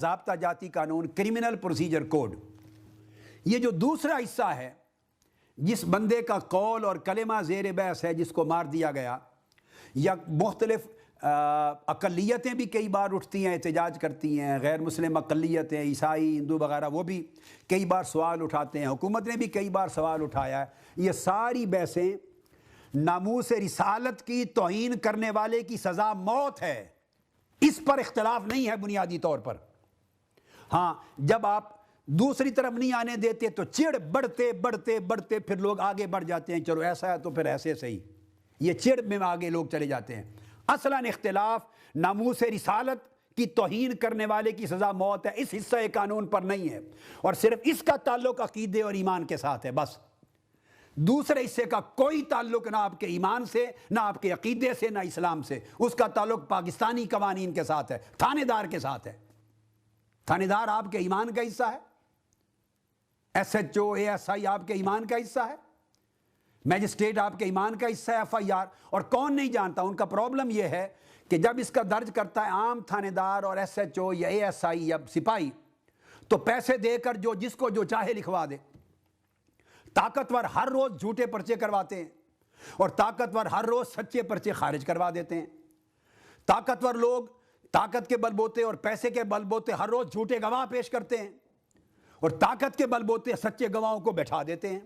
ضابطہ جاتی قانون کرمنل پروسیجر کوڈ، یہ جو دوسرا حصہ ہے جس بندے کا قول اور کلمہ زیر بحث ہے، جس کو مار دیا گیا، یا مختلف اقلیتیں بھی کئی بار اٹھتی ہیں، احتجاج کرتی ہیں، غیر مسلم اقلیتیں، عیسائی، ہندو وغیرہ، وہ بھی کئی بار سوال اٹھاتے ہیں، حکومت نے بھی کئی بار سوال اٹھایا ہے۔ یہ ساری بحثیں ناموس رسالت کی توہین کرنے والے کی سزا موت ہے، اس پر اختلاف نہیں ہے بنیادی طور پر۔ ہاں، جب آپ دوسری طرف نہیں آنے دیتے تو چڑ بڑھتے بڑھتے بڑھتے پھر لوگ آگے بڑھ جاتے ہیں، چلو ایسا ہے تو پھر ایسے صحیح، یہ چڑ میں آگے لوگ چلے جاتے ہیں۔ اصلاً اختلاف ناموس رسالت کی توہین کرنے والے کی سزا موت ہے، اس حصہ قانون پر نہیں ہے، اور صرف اس کا تعلق عقیدے اور ایمان کے ساتھ ہے بس۔ دوسرے حصے کا کوئی تعلق نہ آپ کے ایمان سے، نہ آپ کے عقیدے سے، نہ اسلام سے، اس کا تعلق پاکستانی قوانین کے ساتھ ہے، تھانے دار کے ساتھ ہے۔ تھانے دار آپ کے ایمان کا حصہ ہے، S H O, A S I آپ کے ایمان کا حصہ ہے، میجسٹریٹ آپ کے ایمان کا حصہ ہے، ایف آئی آر، اور کون نہیں جانتا۔ ان کا پرابلم یہ ہے کہ جب اس کا درج کرتا ہے عام تھانے دار اور ایس ایچ او یا اے ایس آئی یا سپاہی، تو پیسے دے کر جس کو جو چاہے لکھوا دے۔ طاقتور ہر روز جھوٹے پرچے کرواتے ہیں، اور طاقتور ہر روز سچے پرچے خارج کروا دیتے ہیں۔ طاقتور لوگ طاقت کے بل بوتے اور پیسے کے بل بوتے ہر روز جھوٹے گواہ پیش کرتے ہیں، اور طاقت کے بل بوتے سچے گواہوں کو بٹھا دیتے ہیں۔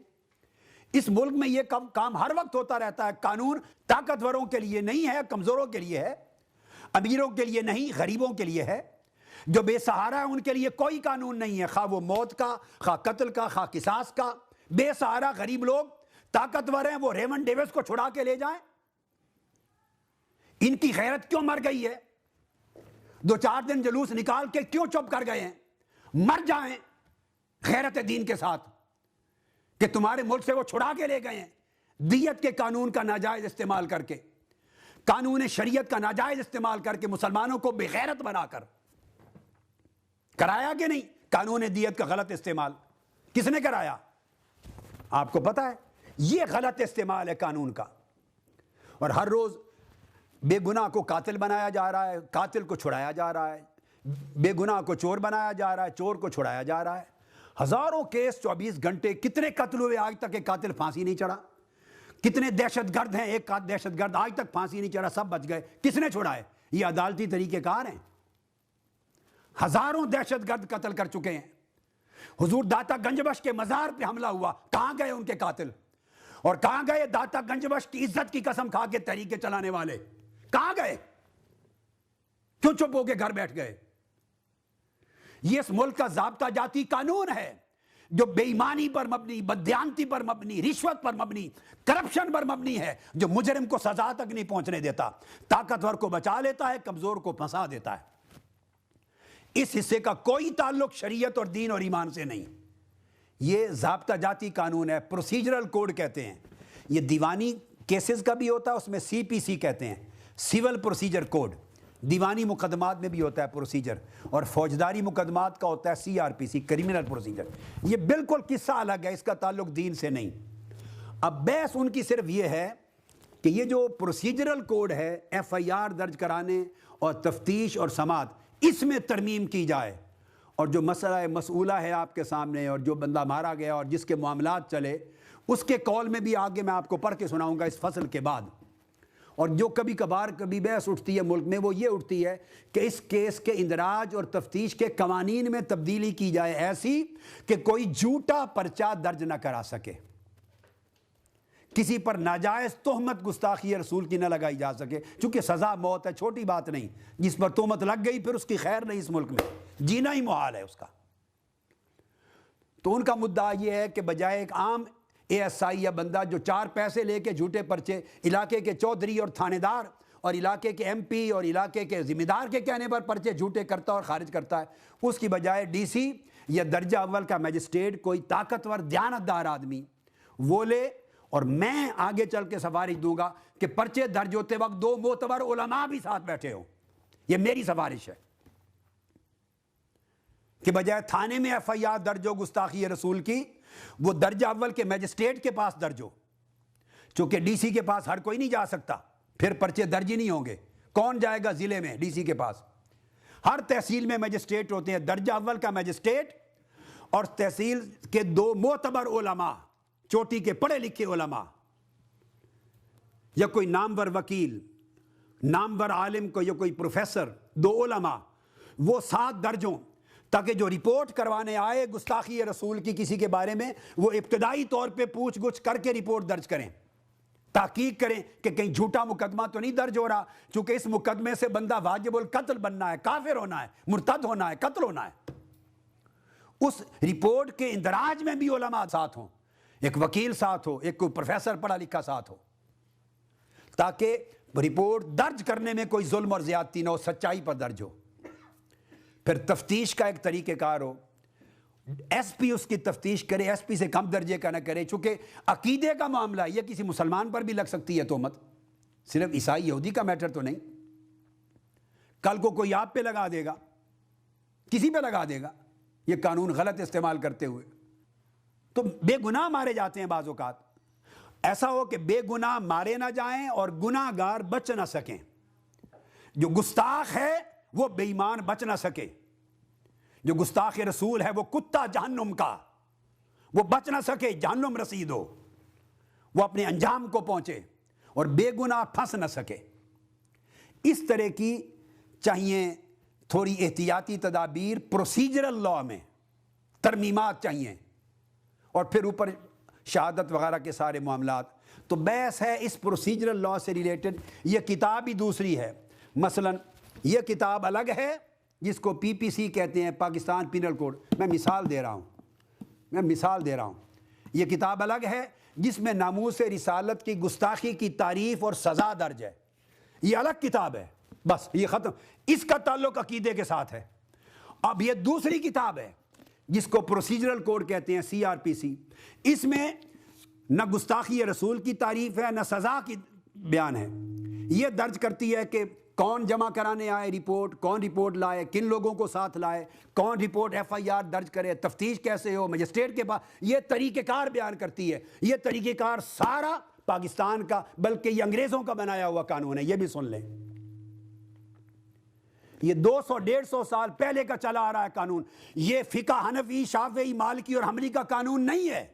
اس ملک میں یہ کام ہر وقت ہوتا رہتا ہے۔ قانون طاقتوروں کے لیے نہیں ہے، کمزوروں کے لیے ہے، امیروں کے لیے نہیں، غریبوں کے لیے ہے۔ جو بے سہارا ہے ان کے لیے کوئی قانون نہیں ہے، خواہ وہ موت کا، خواہ قتل کا، خواہ قصاص کا۔ بے سہارا غریب لوگ طاقتور ہیں، وہ ریمنڈ ڈیوس کو چھڑا کے لے جائیں۔ ان کی غیرت کیوں مر گئی ہے؟ 2-4 دن جلوس نکال کے کیوں چپ کر گئے ہیں؟ مر جائیں غیرت دین کے ساتھ، کہ تمہارے ملک سے وہ چھڑا کے لے گئے ہیں، دیت کے قانون کا ناجائز استعمال کر کے، قانون شریعت کا ناجائز استعمال کر کے، مسلمانوں کو بے غیرت بنا کر۔ کرایا کہ نہیں قانون دیت کا غلط استعمال؟ کس نے کرایا؟ آپ کو پتا ہے، یہ غلط استعمال ہے قانون کا۔ اور ہر روز بے گناہ کو قاتل بنایا جا رہا ہے، قاتل کو چھڑایا جا رہا ہے، بے گناہ کو چور بنایا جا رہا ہے، چور کو چھڑایا جا رہا ہے۔ ہزاروں کیس 24 گھنٹے، کتنے قتل ہوئے آج تک ایک قاتل پھانسی نہیں چڑھا؟ کتنے دہشت گرد ہیں، ایک دہشت گرد آج تک پھانسی نہیں چڑھا، سب بچ گئے۔ کس نے چھڑائے؟ یہ عدالتی طریقہ کار ہیں۔ ہزاروں دہشت گرد قتل کر چکے ہیں۔ حضور داتا گنج بخش کے مزار پہ حملہ ہوا، کہاں گئے ان کے قاتل؟ اور کہاں گئے داتا گنج بخش کی عزت کی قسم کھا کے تحریکیں چلانے والے؟ کہاں گئے؟ کیوں چپ ہو کے گھر بیٹھ گئے؟ یہ اس ملک کا ضابطہ جاتی قانون ہے جو بے ایمانی پر مبنی، بددیانتی پر مبنی، رشوت پر مبنی، کرپشن پر مبنی ہے، جو مجرم کو سزا تک نہیں پہنچنے دیتا، طاقتور کو بچا لیتا ہے، کمزور کو پھنسا دیتا ہے۔ اس حصے کا کوئی تعلق شریعت اور دین اور ایمان سے نہیں۔ یہ ضابطہ جاتی قانون ہے، پروسیجرل کوڈ کہتے ہیں۔ یہ دیوانی کیسز کا بھی ہوتا ہے، اس میں سی پی سی کہتے ہیں، سول پروسیجر کوڈ۔ دیوانی مقدمات میں بھی ہوتا ہے پروسیجر، اور فوجداری مقدمات کا ہوتا ہے سی آر پی سی، کرمنل پروسیجر۔ یہ بالکل قصہ الگ ہے، اس کا تعلق دین سے نہیں۔ اب بحث ان کی صرف یہ ہے کہ یہ جو پروسیجرل کوڈ ہے، ایف آئی آر درج کرانے اور تفتیش اور سماعت، اس میں ترمیم کی جائے، اور جو مسئلہ مسئولہ ہے آپ کے سامنے، اور جو بندہ مارا گیا اور جس کے معاملات چلے، اس کے قول میں بھی آگے میں آپ کو پڑھ کے سناؤں گا اس فصل کے بعد۔ اور جو کبھی کبھار کبھی بحث اٹھتی ہے ملک میں، وہ یہ اٹھتی ہے کہ اس کیس کے اندراج اور تفتیش کے قوانین میں تبدیلی کی جائے، ایسی کہ کوئی جھوٹا پرچہ درج نہ کرا سکے، کسی پر ناجائز تہمت گستاخی رسول کی نہ لگائی جا سکے، چونکہ سزا موت ہے، چھوٹی بات نہیں۔ جس پر تہمت لگ گئی پھر اس کی خیر نہیں، اس ملک میں جینا ہی محال ہے اس کا۔ تو ان کا مدعا یہ ہے کہ بجائے ایک عام اے ایس آئی یا بندہ جو 4 پیسے لے کے جھوٹے پرچے علاقے کے چودھری اور تھانے دار اور علاقے کے ایم پی اور علاقے کے ذمہ دار کے کہنے پر پرچے جھوٹے کرتا اور خارج کرتا ہے، اس کی بجائے ڈی سی یا درجہ اول کا میجسٹریٹ، کوئی طاقتور دیانتدار آدمی وہ لے، اور میں آگے چل کے سفارش دوں گا کہ پرچے درج ہوتے وقت 2 معتبر علماء بھی ساتھ بیٹھے ہوں۔ یہ میری سفارش ہے کہ بجائے تھانے میں ایف آئی آر درج ہو گستاخی رسول کی، وہ درجہ اول کے میجسٹریٹ کے پاس درج ہو، چونکہ ڈی سی کے پاس ہر کوئی نہیں جا سکتا، پھر پرچے درج ہی نہیں ہوں گے۔ کون جائے گا ضلع میں ڈی سی کے پاس؟ ہر تحصیل میں مجسٹریٹ ہوتے ہیں، درجہ اول کا مجسٹریٹ اور تحصیل کے 2 معتبر علماء، چوٹی کے پڑھے لکھے علماء، یا کوئی نامور وکیل، نامور عالم کو، یا کوئی پروفیسر، 2 علماء، وہ 7 درجوں، تاکہ جو رپورٹ کروانے آئے گستاخی رسول کی کسی کے بارے میں، وہ ابتدائی طور پہ پوچھ گچھ کر کے رپورٹ درج کریں، تحقیق کریں کہ کہیں جھوٹا مقدمہ تو نہیں درج ہو رہا، چونکہ اس مقدمے سے بندہ واجب القتل بننا ہے، کافر ہونا ہے، مرتد ہونا ہے، قتل ہونا ہے۔ اس رپورٹ کے اندراج میں بھی علماء ساتھ ہوں، ایک وکیل ساتھ ہو، ایک کوئی پروفیسر پڑھا لکھا ساتھ ہو، تاکہ رپورٹ درج کرنے میں کوئی ظلم اور زیادتی نہ ہو، سچائی پر درج ہو۔ پھر تفتیش کا ایک طریقہ کار ہو، ایس پی اس کی تفتیش کرے، ایس پی سے کم درجے کا نہ کرے، چونکہ عقیدے کا معاملہ یہ کسی مسلمان پر بھی لگ سکتی ہے تہمت، صرف عیسائی یہودی کا میٹر تو نہیں، کل کو کوئی آپ پہ لگا دے گا، کسی پہ لگا دے گا یہ قانون غلط استعمال کرتے ہوئے، تو بے گناہ مارے جاتے ہیں بعض اوقات۔ ایسا ہو کہ بے گناہ مارے نہ جائیں اور گناہ گار بچ نہ سکیں، جو گستاخ ہے وہ بے ایمان بچ نہ سکے، جو گستاخ رسول ہے وہ کتا جہنم کا، وہ بچ نہ سکے، جہنم رسید ہو، وہ اپنے انجام کو پہنچے، اور بے گناہ پھنس نہ سکے۔ اس طرح کی چاہیے تھوڑی احتیاطی تدابیر، پروسیجرل لاء میں ترمیمات چاہیے، اور پھر اوپر شہادت وغیرہ کے سارے معاملات۔ تو بحث ہے اس پروسیجرل لاء سے ریلیٹڈ، یہ کتاب ہی دوسری ہے، مثلا یہ کتاب الگ ہے جس کو پی پی سی کہتے ہیں، پاکستان پینل کوڈ، میں مثال دے رہا ہوں، یہ کتاب الگ ہے جس میں ناموس رسالت کی گستاخی کی تعریف اور سزا درج ہے، یہ الگ کتاب ہے، بس یہ ختم، اس کا تعلق عقیدے کے ساتھ ہے۔ اب یہ دوسری کتاب ہے جس کو پروسیجرل کوڈ کہتے ہیں، CRPC، اس میں نہ گستاخی رسول کی تعریف ہے نہ سزا کی بیان ہے، یہ درج کرتی ہے کہ کون جمع کرانے آئے رپورٹ، کون رپورٹ لائے، کن لوگوں کو ساتھ لائے، کون رپورٹ FIR درج کرے، تفتیش کیسے ہو، مجسٹریٹ کے پاس، یہ طریقہ کار بیان کرتی ہے۔ یہ طریقہ کار سارا پاکستان کا، بلکہ یہ انگریزوں کا بنایا ہوا قانون ہے، یہ بھی سن لیں، یہ 200-150 سال پہلے کا چلا آ رہا ہے قانون، یہ فقہ حنفی، شافعی، مالکی اور حنبلی کا قانون نہیں ہے۔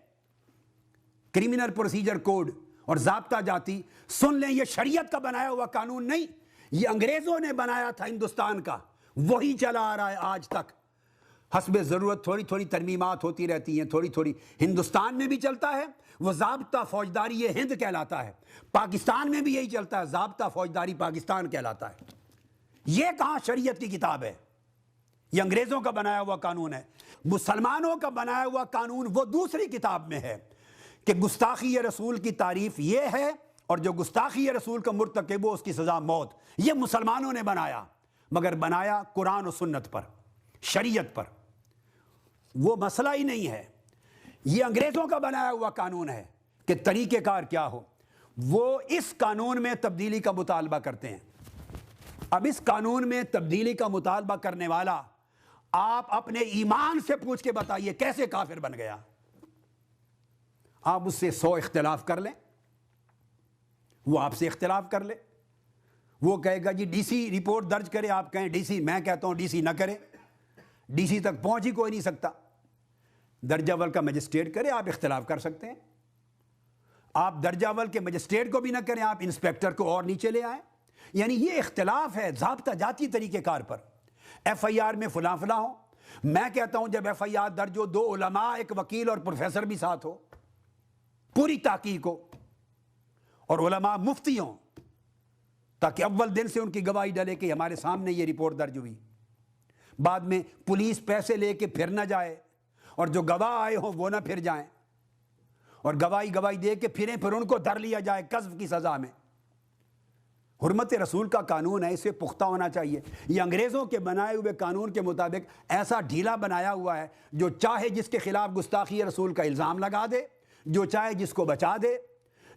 کرمنل پروسیجر کوڈ اور ضابطہ جاتی، سن لیں، یہ شریعت کا بنایا ہوا قانون نہیں، یہ انگریزوں نے بنایا تھا ہندوستان کا، وہی چلا آ رہا ہے آج تک، حسب ضرورت تھوڑی تھوڑی ترمیمات ہوتی رہتی ہیں، تھوڑی تھوڑی۔ ہندوستان میں بھی چلتا ہے وہ ضابطہ فوجداری ہند کہلاتا ہے، پاکستان میں بھی یہی چلتا ہے، ضابطہ فوجداری پاکستان کہلاتا ہے۔ یہ کہاں شریعت کی کتاب ہے، یہ انگریزوں کا بنایا ہوا قانون ہے۔ مسلمانوں کا بنایا ہوا قانون وہ دوسری کتاب میں ہے کہ گستاخی رسول کی تعریف یہ ہے، اور جو گستاخی رسول کا مرتکب ہو اس کی سزا موت۔ یہ مسلمانوں نے بنایا، مگر بنایا قرآن و سنت پر، شریعت پر، وہ مسئلہ ہی نہیں ہے۔ یہ انگریزوں کا بنایا ہوا قانون ہے کہ طریقہ کار کیا ہو، وہ اس قانون میں تبدیلی کا مطالبہ کرتے ہیں۔ اب اس قانون میں تبدیلی کا مطالبہ کرنے والا، آپ اپنے ایمان سے پوچھ کے بتائیے کیسے کافر بن گیا؟ آپ اس سے 100 اختلاف کر لیں، وہ آپ سے اختلاف کر لے، وہ کہے گا جی ڈی سی رپورٹ درج کرے، آپ کہیں ڈی سی، میں کہتا ہوں ڈی سی نہ کرے، ڈی سی تک پہنچ ہی کوئی نہیں سکتا، درجہ اول کا مجسٹریٹ کرے، آپ اختلاف کر سکتے ہیں، آپ درجہ اول کے مجسٹریٹ کو بھی نہ کریں، آپ انسپیکٹر کو اور نیچے لے آئیں، یعنی یہ اختلاف ہے ضابطہ جاتی طریقہ کار پر۔ FIR میں فلاں فلاں ہو، میں کہتا ہوں جب FIR درج ہو 2 علماء، ایک وکیل اور پروفیسر بھی ساتھ ہو، پوری تحقیق ہو، اور علماء مفتی ہوں، تاکہ اول دن سے ان کی گواہی ڈلے کہ ہمارے سامنے یہ رپورٹ درج ہوئی، بعد میں پولیس پیسے لے کے پھر نہ جائے، اور جو گواہ آئے ہوں وہ نہ پھر جائیں، اور گواہی دے کے پھریں، پھر ان کو دھر لیا جائے قذف کی سزا میں۔ حرمت رسول کا قانون ہے، اسے پختہ ہونا چاہیے۔ یہ انگریزوں کے بنائے ہوئے قانون کے مطابق ایسا ڈھیلا بنایا ہوا ہے، جو چاہے جس کے خلاف گستاخی رسول کا الزام لگا دے، جو چاہے جس کو بچا دے،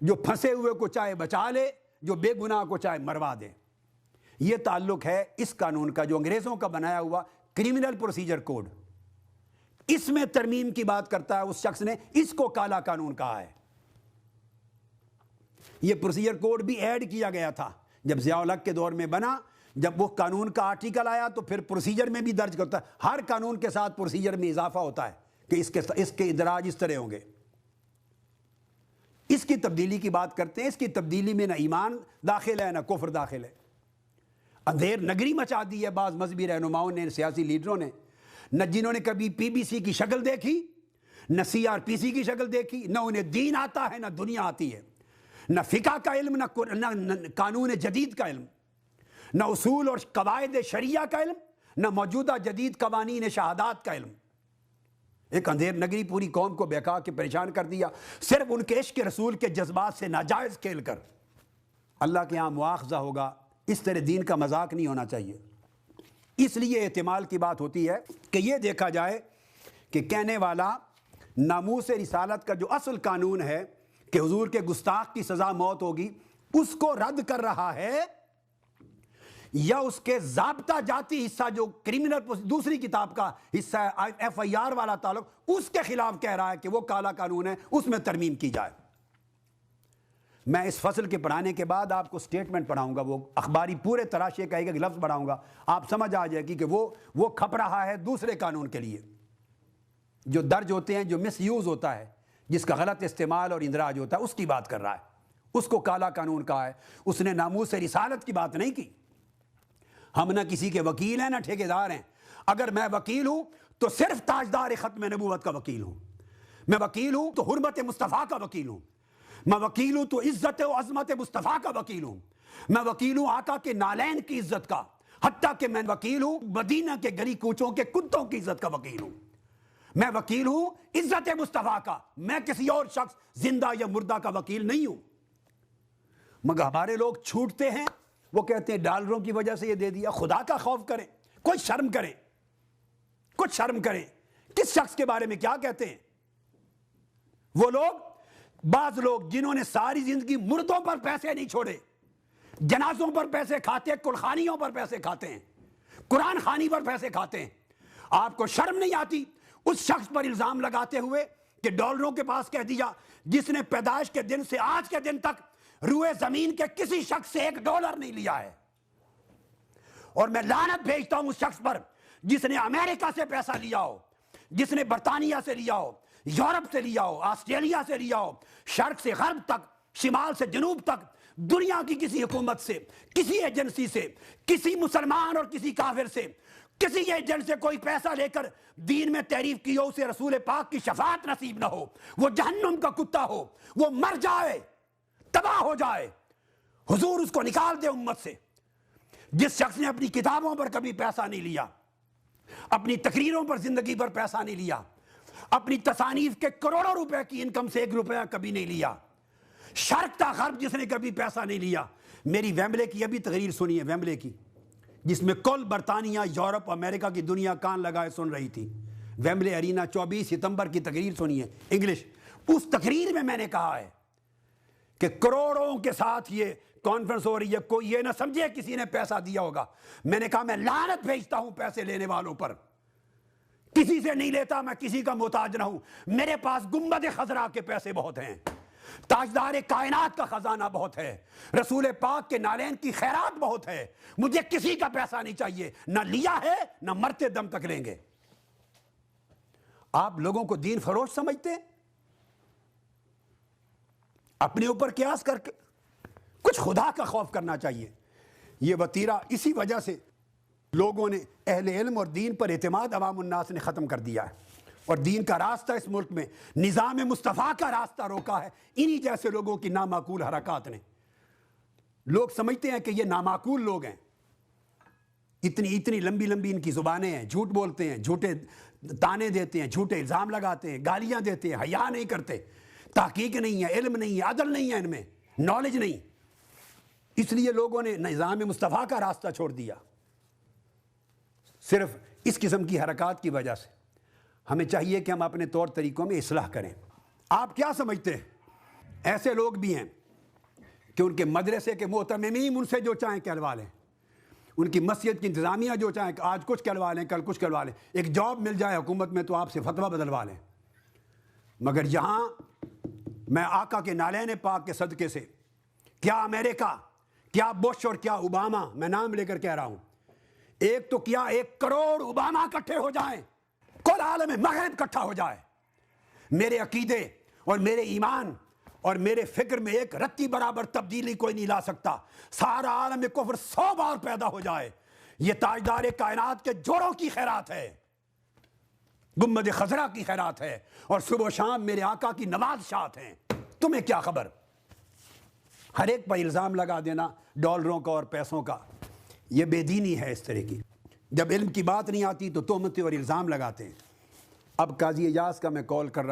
جو پھنسے ہوئے کو چاہے بچا لے، جو بے گناہ کو چاہے مروا دے۔ یہ تعلق ہے اس قانون کا جو انگریزوں کا بنایا ہوا کرمنل پروسیجر کوڈ، اس میں ترمیم کی بات کرتا ہے اس شخص نے، اس کو کالا قانون کہا ہے۔ یہ پروسیجر کوڈ بھی ایڈ کیا گیا تھا جب ضیاء الحق کے دور میں بنا، جب وہ قانون کا آرٹیکل آیا تو پھر پروسیجر میں بھی درج کرتا ہے، ہر قانون کے ساتھ پروسیجر میں اضافہ ہوتا ہے کہ اس کے اندراج اس طرح ہوں گے. اس کی تبدیلی کی بات کرتے ہیں، اس کی تبدیلی میں نہ ایمان داخل ہے نہ کفر داخل ہے. اندھیر نگری مچا دی ہے بعض مذہبی رہنماؤں نے، سیاسی لیڈروں نے، نہ جنہوں نے کبھی پی بی سی کی شکل دیکھی، نہ سی آر پی سی کی شکل دیکھی، نہ انہیں دین آتا ہے نہ دنیا آتی ہے، نہ فقہ کا علم نہ قانون جدید کا علم، نہ اصول اور قواعد شریعہ کا علم، نہ موجودہ جدید قوانین شہادات کا علم. ایک اندھیر نگری پوری قوم کو بہکا کے پریشان کر دیا، صرف ان کے عشق رسول کے جذبات سے ناجائز کھیل کر. اللہ کے ہاں مواخذہ ہوگا. اس طرح دین کا مذاق نہیں ہونا چاہیے. اس لیے احتمال کی بات ہوتی ہے کہ یہ دیکھا جائے کہ کہنے والا ناموس رسالت کا جو اصل قانون ہے کہ حضور کے گستاخ کی سزا موت ہوگی، اس کو رد کر رہا ہے، یا اس کے ضابطہ جاتی حصہ جو کرمنل دوسری کتاب کا حصہ ہے ایف آئی آر والا تعلق، اس کے خلاف کہہ رہا ہے کہ وہ کالا قانون ہے، اس میں ترمیم کی جائے. میں اس فصل کے پڑھانے کے بعد آپ کو سٹیٹمنٹ پڑھاؤں گا، وہ اخباری پورے تراشے کا ایک لفظ پڑھاؤں گا، آپ سمجھ آ جائے گی کہ وہ کھپ رہا ہے دوسرے قانون کے لیے جو درج ہوتے ہیں، جو مس یوز ہوتا ہے، جس کا غلط استعمال اور اندراج ہوتا ہے، اس کی بات کر رہا ہے. اس کو کالا قانون کہا ہے. اس نے ناموس رسالت کی بات نہیں کی. ہم نہ کسی کے وکیل ہیں نہ ٹھیکیدار ہیں. اگر میں وکیل ہوں تو صرف تاجدار ختم نبوت کا وکیل ہوں. میں وکیل ہوں تو حرمت مصطفیٰ کا وکیل ہوں. میں وکیل ہوں تو عزت و عظمت مصطفیٰ کا وکیل ہوں. میں وکیل ہوں آقا کے نالین کی عزت کا، حتیٰ کہ میں وکیل ہوں مدینہ کے گلی کوچوں کے کتوں کی عزت کا وکیل ہوں. میں وکیل ہوں عزت مصطفیٰ کا، میں کسی اور شخص زندہ یا مردہ کا وکیل نہیں ہوں. مگر ہمارے لوگ چھوٹتے ہیں، وہ کہتے ہیں ڈالروں کی وجہ سے یہ دے دیا. خدا کا خوف کریں، کوئی شرم کریں، کچھ شرم کریں. کس شخص کے بارے میں کیا کہتے ہیں؟ وہ لوگ، بعض لوگ جنہوں نے ساری زندگی مردوں پر پیسے نہیں چھوڑے، جنازوں پر پیسے کھاتے، کلخانیوں پر پیسے کھاتے ہیں، قرآن خوانی پر پیسے کھاتے ہیں. آپ کو شرم نہیں آتی اس شخص پر الزام لگاتے ہوئے کہ ڈالروں کے پاس کہہ دیا، جس نے پیدائش کے دن سے آج کے دن تک روئے زمین کے کسی شخص سے $1 نہیں لیا ہے. اور میں لعنت بھیجتا ہوں اس شخص پر جس نے امریکہ سے پیسہ لیا ہو، جس نے برطانیہ سے لیا ہو، یورپ سے لیا ہو، آسٹریلیا سے لیا ہو، شرق سے غرب تک، شمال سے جنوب تک، دنیا کی کسی حکومت سے، کسی ایجنسی سے، کسی مسلمان اور کسی کافر سے، کسی ایجنٹ سے کوئی پیسہ لے کر دین میں تحریف کی ہو، اسے رسول پاک کی شفاعت نصیب نہ ہو، وہ جہنم کا کتا ہو، وہ مر جائے، تباہ ہو جائے، حضور اس کو نکال دے امت سے. جس شخص نے اپنی کتابوں پر کبھی پیسہ نہیں لیا، اپنی تقریروں پر زندگی پر پیسہ نہیں لیا، اپنی تصانیف کے کروڑوں روپے کی انکم سے $1 کبھی نہیں لیا، شرق تا غرب جس نے کبھی پیسہ نہیں لیا. میری ویمبلے کی ابھی تقریر سنی ہے، ویمبلے کی، جس میں کل برطانیہ، یورپ، امریکہ کی دنیا کان لگائے سن رہی تھی. ویمبلے ارینا 24 ستمبر کی تقریر سنی ہے انگلش. اس تقریر میں نے کہا ہے کہ کروڑوں کے ساتھ یہ کانفرنس ہو رہی ہے، کوئی یہ نہ سمجھے کسی نے پیسہ دیا ہوگا. میں نے کہا میں لعنت بھیجتا ہوں پیسے لینے والوں پر. کسی سے نہیں لیتا، میں کسی کا محتاج نہ ہوں. میرے پاس گنبد خضرا کے پیسے بہت ہیں، تاجدار کائنات کا خزانہ بہت ہے، رسول پاک کے نالین کی خیرات بہت ہے. مجھے کسی کا پیسہ نہیں چاہیے، نہ لیا ہے نہ مرتے دم تک لیں گے. آپ لوگوں کو دین فروش سمجھتے ہیں؟ اپنے اوپر قیاس کر کے کچھ خدا کا خوف کرنا چاہیے. یہ وتیرہ اسی وجہ سے لوگوں نے، اہل علم اور دین پر اعتماد عوام الناس نے ختم کر دیا ہے، اور دین کا راستہ اس ملک میں، نظام مصطفیٰ کا راستہ روکا ہے انہی جیسے لوگوں کی نامعقول حرکات نے. لوگ سمجھتے ہیں کہ یہ نامعقول لوگ ہیں، اتنی لمبی لمبی ان کی زبانیں ہیں، جھوٹ بولتے ہیں، جھوٹے تانے دیتے ہیں، جھوٹے الزام لگاتے ہیں، گالیاں دیتے ہیں، حیا نہیں کرتے، تحقیق نہیں ہے، علم نہیں ہے، عدل نہیں ہے، ان میں نالج نہیں. اس لیے لوگوں نے نظام مصطفیٰ کا راستہ چھوڑ دیا صرف اس قسم کی حرکات کی وجہ سے. ہمیں چاہیے کہ ہم اپنے طور طریقوں میں اصلاح کریں. آپ کیا سمجھتے ہیں؟ ایسے لوگ بھی ہیں کہ ان کے مدرسے کے محتممین ان سے جو چاہیں کہلوا لیں، ان کی مسجد کی انتظامیہ جو چاہیں آج کچھ کہلوا لیں، کل کچھ کہلوا لیں، ایک جاب مل جائے حکومت میں تو آپ سے فتویٰ بدلوا لیں. مگر یہاں میں آقا کے نالین پاک کے صدقے سے، کیا امریکہ، کیا بش اور کیا اوباما، میں نام لے کر کہہ رہا ہوں، ایک تو کیا 1 کروڑ اوباما اکٹھے ہو جائیں، کل عالم مغرب اکٹھا ہو جائے، میرے عقیدے اور میرے ایمان اور میرے فکر میں ایک رتی برابر تبدیلی کوئی نہیں لا سکتا، سارا عالم کفر 100 بار پیدا ہو جائے، یہ تاجدار کائنات کے جوڑوں کی خیرات ہے، گنبد خضرا کی خیرات ہے، اور صبح و شام میرے آقا کی نماز شات ہیں، تمہیں کیا خبر؟ ہر ایک پر الزام لگا دینا ڈالروں کا اور پیسوں کا، یہ بے دینی ہے اس طرح کی، جب علم کی بات نہیں آتی تو تہمتیں اور الزام لگاتے ہیں۔ اب قاضی اعجاز کا میں کال کر رہا